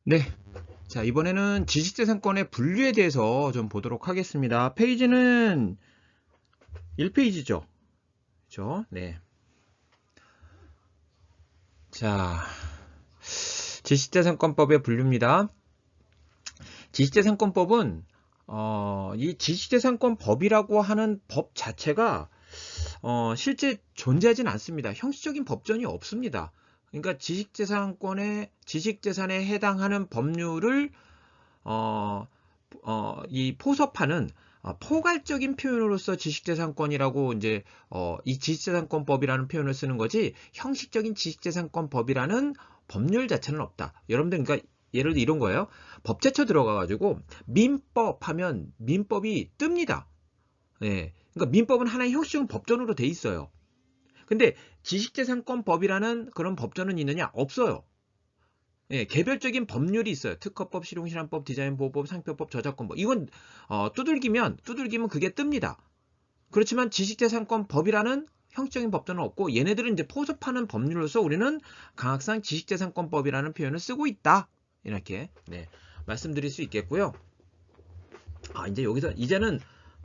네. 자, 이번에는 지식재산권의 분류에 대해서 좀 보도록 하겠습니다. 페이지는 1페이지죠. 그죠? 네. 자, 지식재산권법의 분류입니다. 지식재산권법은 이 지식재산권법이라고 하는 법 자체가 실제 존재하진 않습니다. 형식적인 법전이 없습니다. 그러니까 지식재산에 해당하는 법률을 어, 이 포섭하는 포괄적인 표현으로서 지식재산권이라고 이제 이 지식재산권법이라는 표현을 쓰는 거지 형식적인 지식재산권법이라는 법률 자체는 없다. 여러분들 그러니까 예를 들어 이런 거예요. 법제처 들어가가지고 민법 하면 민법이 뜹니다. 예. 그러니까 민법은 하나의 형식적인 법전으로 돼 있어요. 근데 지식재산권법이라는 그런 법전은 있느냐? 없어요. 예, 개별적인 법률이 있어요. 특허법, 실용실험법, 디자인보호법, 상표법, 저작권법. 이건 두들기면 그게 뜹니다. 그렇지만 지식재산권법이라는 형식적인 법전은 없고 얘네들은 이제 포섭하는 법률로서 우리는 강학상 지식재산권법이라는 표현을 쓰고 있다. 이렇게 네, 말씀드릴 수 있겠고요. 이제 여기서 이제는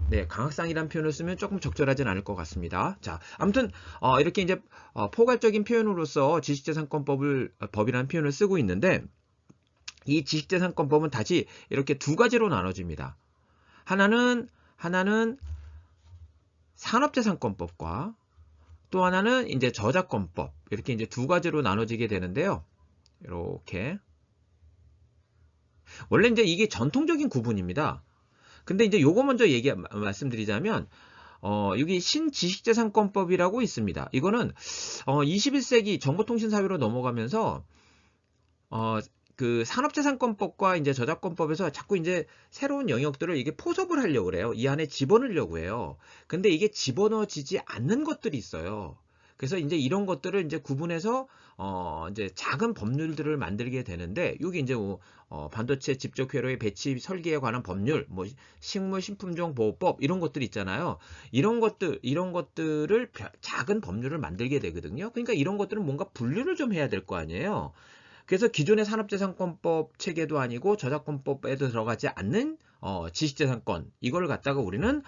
네, 강학상이라는 표현을 쓰면 조금 적절하진 않을 것 같습니다. 자, 아무튼 이렇게 이제 포괄적인 표현으로서 법이라는 표현을 쓰고 있는데 이 지식재산권법은 다시 이렇게 두 가지로 나눠집니다. 하나는 산업재산권법과 또 하나는 이제 저작권법 이렇게 이제 두 가지로 나눠지게 되는데요. 이렇게 원래 이제 이게 전통적인 구분입니다. 근데 이제 요거 먼저 말씀드리자면 여기 신지식재산권법이라고 있습니다. 이거는 21세기 정보통신사회로 넘어가면서 그 산업재산권법과 이제 저작권법에서 자꾸 이제 새로운 영역들을 이게 포섭을 하려고 그래요. 이 안에 집어넣으려고 해요. 근데 이게 집어넣어지지 않는 것들이 있어요. 그래서 이제 이런 것들을 이제 구분해서 이제 작은 법률들을 만들게 되는데 여기 이제 반도체 집적 회로의 배치 설계에 관한 법률, 뭐 식물 신품종 보호법 이런 것들 있잖아요. 이런 것들을 작은 법률을 만들게 되거든요. 그러니까 이런 것들은 뭔가 분류를 좀 해야 될 거 아니에요. 그래서 기존의 산업재산권법 체계도 아니고 저작권법에도 들어가지 않는 지식재산권 이걸 갖다가 우리는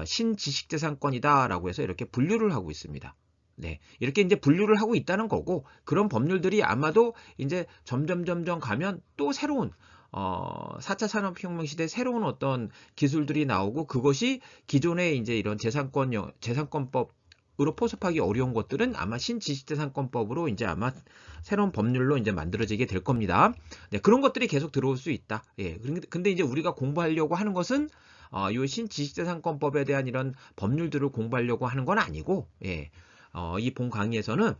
신지식재산권이다라고 해서 이렇게 분류를 하고 있습니다. 네, 이렇게 이제 분류를 하고 있다는 거고 그런 법률들이 아마도 이제 점점 가면 또 새로운 4차 산업혁명 시대 새로운 어떤 기술들이 나오고 그것이 기존의 이제 이런 재산권법 으로 포섭하기 어려운 것들은 아마 신지식재산권법으로 이제 아마 새로운 법률로 이제 만들어지게 될 겁니다. 네, 그런 것들이 계속 들어올 수 있다. 예, 근데 이제 우리가 공부하려고 하는 것은 이 신지식재산권법에 대한 이런 법률들을 공부하려고 하는 건 아니고, 예, 이 본 강의에서는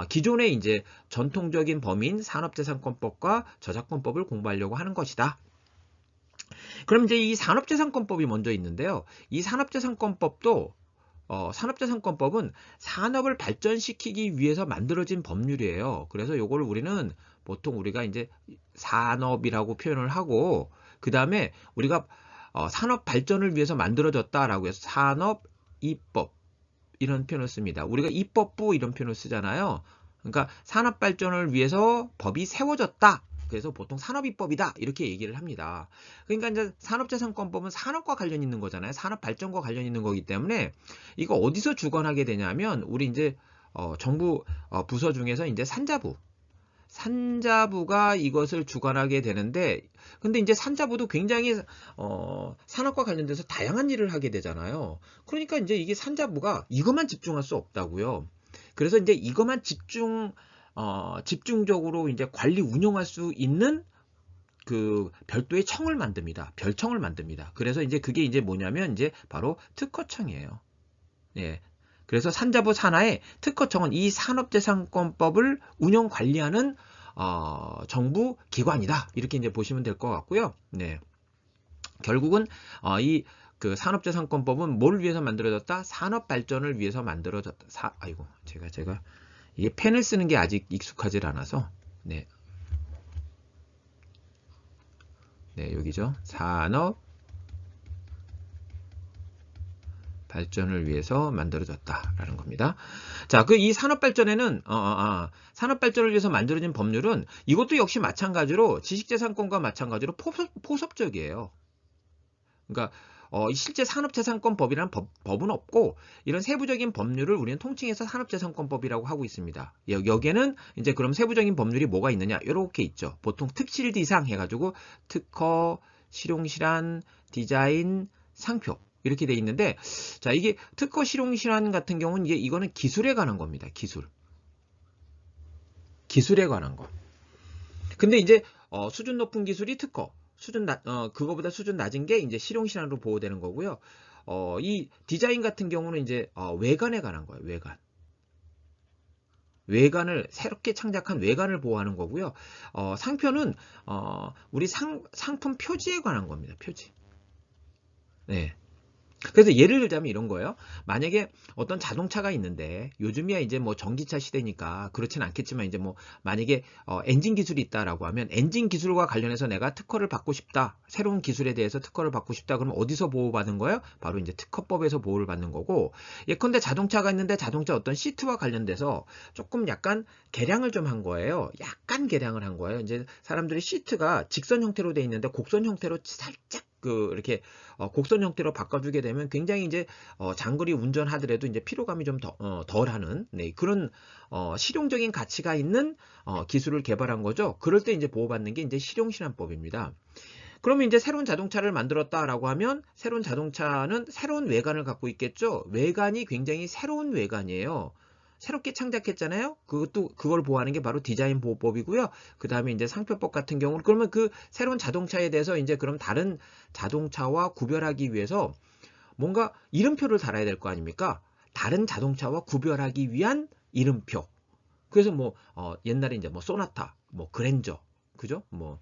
기존의 이제 전통적인 범위인 산업재산권법과 저작권법을 공부하려고 하는 것이다. 그럼 이제 이 산업재산권법이 먼저 있는데요. 이 산업재산권법도 산업재산권법은 산업을 발전시키기 위해서 만들어진 법률이에요. 그래서 이걸 우리는 보통 우리가 이제 산업이라고 표현을 하고 그 다음에 우리가 산업 발전을 위해서 만들어졌다라고 해서 산업 입법 이런 표현을 씁니다. 우리가 입법부 이런 표현을 쓰잖아요. 그러니까 산업 발전을 위해서 법이 세워졌다. 그래서 보통 산업입법이다 이렇게 얘기를 합니다. 그러니까 이제 산업재산권법은 산업과 관련 있는 거잖아요. 산업 발전과 관련 있는 거기 때문에 이거 어디서 주관하게 되냐면 우리 이제 정부 부서 중에서 이제 산자부가 이것을 주관하게 되는데 근데 이제 산자부도 굉장히 산업과 관련돼서 다양한 일을 하게 되잖아요. 그러니까 이제 이게 산자부가 이것만 집중할 수 없다고요. 그래서 이제 이것만 집중적으로 이제 관리 운영할 수 있는 그 별도의 청을 만듭니다. 별청을 만듭니다. 그래서 이제 그게 이제 뭐냐면 이제 바로 특허청이에요. 예. 그래서 산자부 산하에 특허청은 이 산업재산권법을 운영 관리하는 정부 기관이다. 이렇게 이제 보시면 될 것 같고요. 네. 결국은 이 그 산업재산권법은 뭘 위해서 만들어졌다? 산업 발전을 위해서 만들어졌다. 아이고 제가 이게 펜을 쓰는 게 아직 익숙하질 않아서 네, 네 여기죠. 산업 발전을 위해서 만들어졌다라는 겁니다. 자, 그 이 산업발전에는 산업발전을 위해서 만들어진 법률은 이것도 역시 마찬가지로 지식재산권과 마찬가지로 포섭적이에요. 그러니까 실제 산업재산권법이라는 법은 없고 이런 세부적인 법률을 우리는 통칭해서 산업재산권법이라고 하고 있습니다. 여기에는 이제 그럼 세부적인 법률이 뭐가 있느냐? 이렇게 있죠. 보통 특실디상 해가지고 특허, 실용실한, 디자인, 상표 이렇게 돼 있는데, 자, 이게 특허, 실용실한 같은 경우는 이거는 기술에 관한 겁니다. 기술에 관한 거. 근데 이제 수준 높은 기술이 특허, 그거보다 수준 낮은 게 이제 실용실한으로 보호되는 거고요. 이 디자인 같은 경우는 이제 외관에 관한 거예요. 외관을 새롭게 창작한 외관을 보호하는 거고요. 상표는 우리 상품 표지에 관한 겁니다. 표지. 네. 그래서 예를 들자면 이런 거예요. 만약에 어떤 자동차가 있는데 요즘이야 이제 뭐 전기차 시대니까 그렇진 않겠지만 이제 뭐 만약에 엔진 기술이 있다라고 하면 엔진 기술과 관련해서 내가 특허를 받고 싶다. 새로운 기술에 대해서 특허를 받고 싶다. 그러면 어디서 보호받는 거예요? 바로 이제 특허법에서 보호를 받는 거고, 예컨대 자동차가 있는데 자동차 어떤 시트와 관련돼서 조금 약간 개량을 좀 한 거예요. 약간 개량을 한 거예요. 이제 사람들이 시트가 직선 형태로 돼 있는데 곡선 형태로 살짝 이렇게 곡선 형태로 바꿔주게 되면 굉장히 이제 장거리 운전하더라도 이제 피로감이 좀 덜하는 그런 실용적인 가치가 있는 기술을 개발한 거죠. 그럴 때 이제 보호받는 게 이제 실용실험법입니다. 그러면 이제 새로운 자동차를 만들었다라고 하면 새로운 자동차는 새로운 외관을 갖고 있겠죠. 외관이 굉장히 새로운 외관이에요. 새롭게 창작했잖아요. 그걸 보호하는 게 바로 디자인 보호법이고요. 그 다음에 이제 상표법 같은 경우는 그러면 그 새로운 자동차에 대해서 이제 그럼 다른 자동차와 구별하기 위해서 뭔가 이름표를 달아야 될 거 아닙니까? 다른 자동차와 구별하기 위한 이름표. 그래서 뭐 옛날에 이제 뭐 소나타, 뭐 그랜저, 그죠? 뭐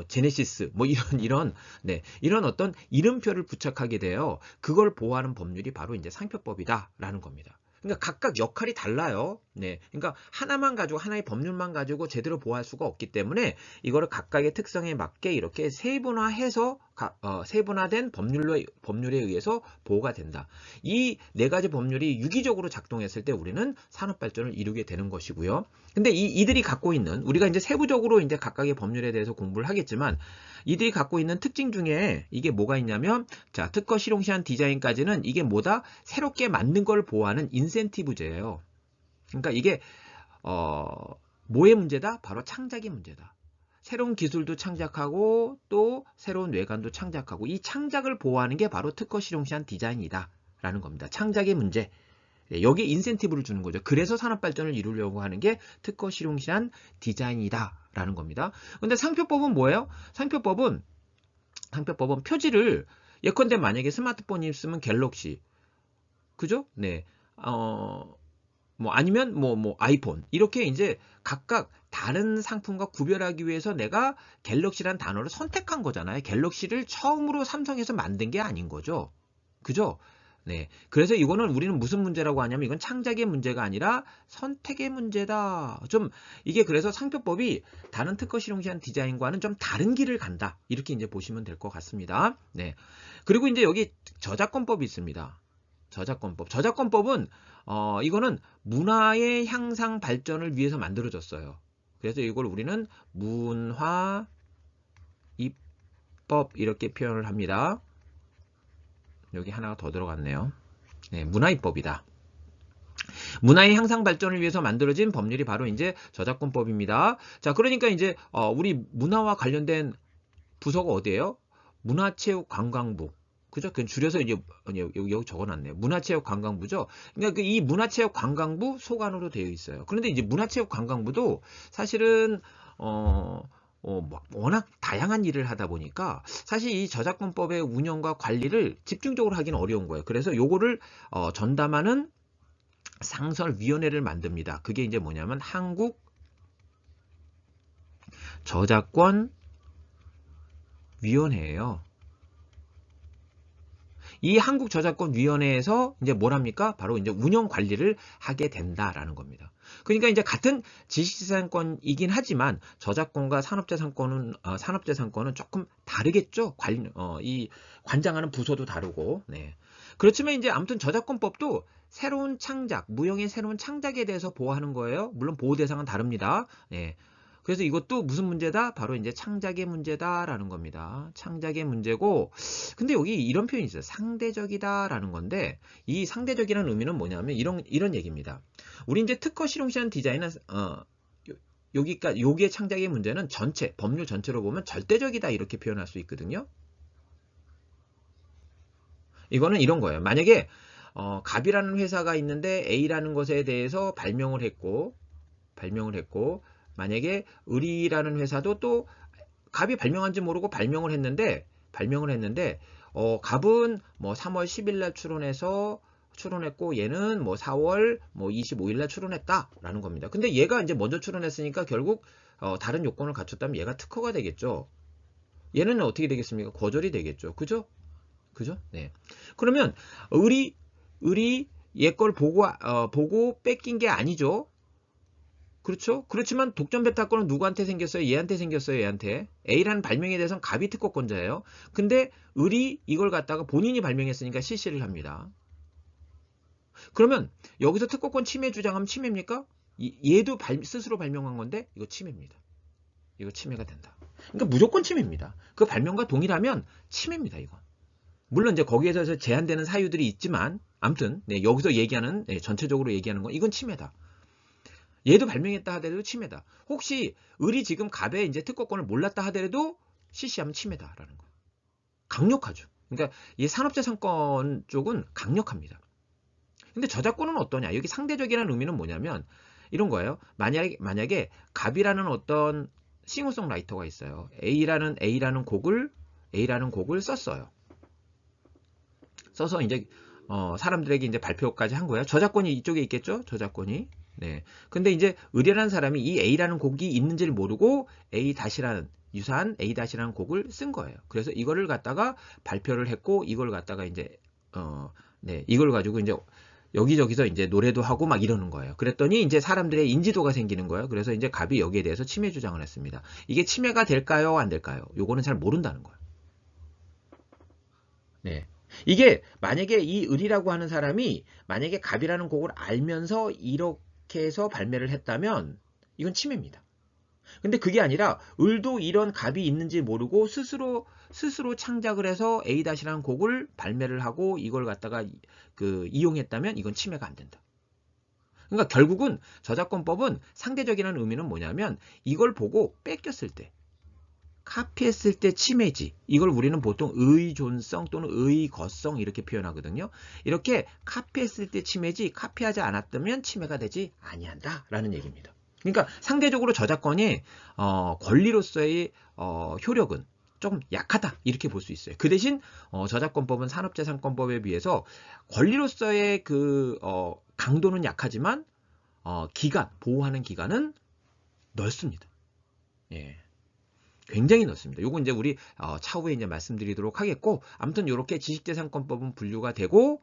제네시스, 뭐 이런 어떤 이름표를 부착하게 돼요. 그걸 보호하는 법률이 바로 이제 상표법이다라는 겁니다. 그러니까 각각 역할이 달라요. 그러니까 하나만 가지고 하나의 법률만 가지고 제대로 보호할 수가 없기 때문에 이거를 각각의 특성에 맞게 이렇게 세분화해서 세분화된 법률에 의해서 보호가 된다. 이 네 가지 법률이 유기적으로 작동했을 때 우리는 산업 발전을 이루게 되는 것이고요. 근데 이들이 갖고 있는, 우리가 이제 세부적으로 이제 각각의 법률에 대해서 공부를 하겠지만 이들이 갖고 있는 특징 중에 이게 뭐가 있냐면, 자, 특허, 실용시한, 디자인까지는 이게 뭐다? 새롭게 만든 걸 보호하는 인센티브제예요. 그러니까 이게 뭐의 문제다? 바로 창작의 문제다. 새로운 기술도 창작하고 또 새로운 외관도 창작하고, 이 창작을 보호하는 게 바로 특허, 실용시한, 디자인이다 라는 겁니다. 창작의 문제. 여기에 인센티브를 주는 거죠. 그래서 산업 발전을 이루려고 하는 게 특허, 실용시한, 디자인이다 라는 겁니다. 근데 상표법은 뭐예요? 상표법은 표지를, 예컨대 만약에 스마트폰이 있으면 갤럭시, 그죠? 뭐 아니면 뭐 아이폰, 이렇게 이제 각각 다른 상품과 구별하기 위해서 내가 갤럭시란 단어를 선택한 거잖아요. 갤럭시를 처음으로 삼성에서 만든 게 아닌 거죠. 그죠? 그래서 이거는 우리는 무슨 문제라고 하냐면 이건 창작의 문제가 아니라 선택의 문제다. 좀 이게 그래서 상표법이 다른 특허, 실용시한, 디자인과는 좀 다른 길을 간다. 이렇게 이제 보시면 될 것 같습니다. 그리고 이제 여기 저작권법이 있습니다. 저작권법은 이거는 문화의 향상 발전을 위해서 만들어졌어요. 그래서 이걸 우리는 문화 입법 이렇게 표현을 합니다. 여기 하나가 더 들어갔네요. 문화입법이다. 문화의 향상 발전을 위해서 만들어진 법률이 바로 이제 저작권법입니다. 자, 그러니까 이제 우리 문화와 관련된 부서가 어디예요? 문화체육관광부. 그죠? 그건 줄여서 이제 여기 적어놨네요. 문화체육관광부죠. 그러니까 이 문화체육관광부 소관으로 되어 있어요. 그런데 이제 문화체육관광부도 사실은 워낙 다양한 일을 하다 보니까 사실 이 저작권법의 운영과 관리를 집중적으로 하기는 어려운 거예요. 그래서 요거를 전담하는 상설위원회를 만듭니다. 그게 이제 뭐냐면 한국저작권위원회예요. 이 한국저작권위원회에서 이제 뭘 합니까? 바로 이제 운영 관리를 하게 된다라는 겁니다. 그러니까 이제 같은 지식재산권이긴 하지만 저작권과 산업재산권은 조금 다르겠죠. 이 관장하는 부서도 다르고. 그렇지만 이제 아무튼 저작권법도 새로운 창작, 무형의 새로운 창작에 대해서 보호하는 거예요. 물론 보호 대상은 다릅니다. 예. 그래서 이것도 무슨 문제다? 바로 이제 창작의 문제다라는 겁니다. 창작의 문제고, 근데 여기 이런 표현이 있어요. 상대적이다라는 건데, 이 상대적이라는 의미는 뭐냐면 이런 얘기입니다. 우리 이제 특허 실용시한 디자인은 여기까지 여기의 창작의 문제는 전체 법률 전체로 보면 절대적이다 이렇게 표현할 수 있거든요. 이거는 이런 거예요. 만약에 갑이라는 회사가 있는데 A라는 것에 대해서 발명을 했고 만약에 을이라는 회사도 또 갑이 발명한지 모르고 발명을 했는데 갑은 뭐 3월 10일 날 출원했고 얘는 뭐 4월 뭐 25일 날 출원했다라는 겁니다. 근데 얘가 이제 먼저 출원했으니까 결국 다른 요건을 갖췄다면 얘가 특허가 되겠죠. 얘는 어떻게 되겠습니까? 거절이 되겠죠. 그죠? 그죠? 네. 그러면 을이 얘 걸 보고 뺏긴 게 아니죠. 그렇죠? 그렇지만 독점 배타권은 누구한테 생겼어요? 얘한테 생겼어요, 얘한테. A라는 발명에 대해서는 갑이 특허권자예요. 근데 을이 이걸 갖다가 본인이 발명했으니까 실시를 합니다. 그러면 여기서 특허권 침해 주장하면 침해입니까? 얘도 스스로 발명한 건데 이거 침해입니다. 이거 침해가 된다. 그러니까 무조건 침해입니다. 그 발명과 동일하면 침해입니다, 이건. 물론 이제 거기에서 제한되는 사유들이 있지만 아무튼 네, 여기서 얘기하는 전체적으로 얘기하는 건 이건 침해다. 얘도 발명했다 하더라도 침해다. 혹시 을이 지금 갑의 이제 특허권을 몰랐다 하더라도 실시하면 침해다라는 거예요. 강력하죠. 그러니까 이 산업재산권 쪽은 강력합니다. 근데 저작권은 어떠냐? 여기 상대적이라는 의미는 뭐냐면 이런 거예요. 만약에 갑이라는 어떤 싱어송라이터가 있어요. A라는 곡을 썼어요. 써서 이제 사람들에게 이제 발표까지 한 거예요. 저작권이 이쪽에 있겠죠? 저작권이. 네. 근데 이제 을이라는 사람이 이 A라는 곡이 있는지를 모르고 유사한 A-라는 곡을 쓴 거예요. 그래서 이거를 갖다가 발표를 했고 이걸 갖다가 이제 이걸 가지고 이제 여기저기서 이제 노래도 하고 막 이러는 거예요. 그랬더니 이제 사람들의 인지도가 생기는 거예요. 그래서 이제 갑이 여기에 대해서 침해 주장을 했습니다. 이게 침해가 될까요? 안 될까요? 요거는 잘 모른다는 거예요. 네. 이게 만약에 이 을이라고 하는 사람이 만약에 갑이라는 곡을 알면서 이렇게 해서 발매를 했다면 이건 침해입니다. 근데 그게 아니라 을도 이런 갑이 있는지 모르고 스스로 창작을 해서 A-라는 곡을 발매를 하고 이걸 갖다가 이용했다면 이건 침해가 안 된다. 그러니까 결국은 저작권법은 상대적이라는 의미는 뭐냐면 이걸 보고 뺏겼을 때 카피했을 때 침해지. 이걸 우리는 보통 의존성 또는 의거성 이렇게 표현하거든요. 이렇게 카피했을 때 침해지 카피하지 않았다면 침해가 되지 아니한다라는 얘기입니다. 그러니까 상대적으로 저작권이 권리로서의 효력은 조금 약하다 이렇게 볼 수 있어요. 그 대신 저작권법은 산업재산권법에 비해서 권리로서의 강도는 약하지만 보호하는 기간은 넓습니다. 예. 굉장히 넓습니다. 요거 이제 우리 차후에 이제 말씀드리도록 하겠고, 아무튼 이렇게 지식재산권법은 분류가 되고,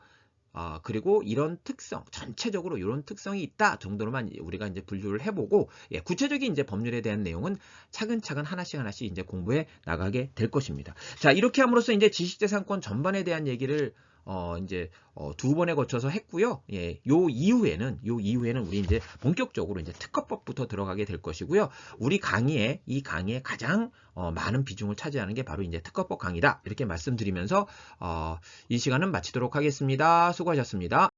그리고 이런 특성, 전체적으로 이런 특성이 있다 정도로만 우리가 이제 분류를 해보고, 예, 구체적인 이제 법률에 대한 내용은 차근차근 하나씩 이제 공부해 나가게 될 것입니다. 자, 이렇게 함으로써 이제 지식재산권 전반에 대한 얘기를 이제 두 번에 거쳐서 했고요. 예, 요 이후에는 우리 이제 본격적으로 이제 특허법부터 들어가게 될 것이고요. 이 강의에 가장 많은 비중을 차지하는 게 바로 이제 특허법 강의다. 이렇게 말씀드리면서 이 시간은 마치도록 하겠습니다. 수고하셨습니다.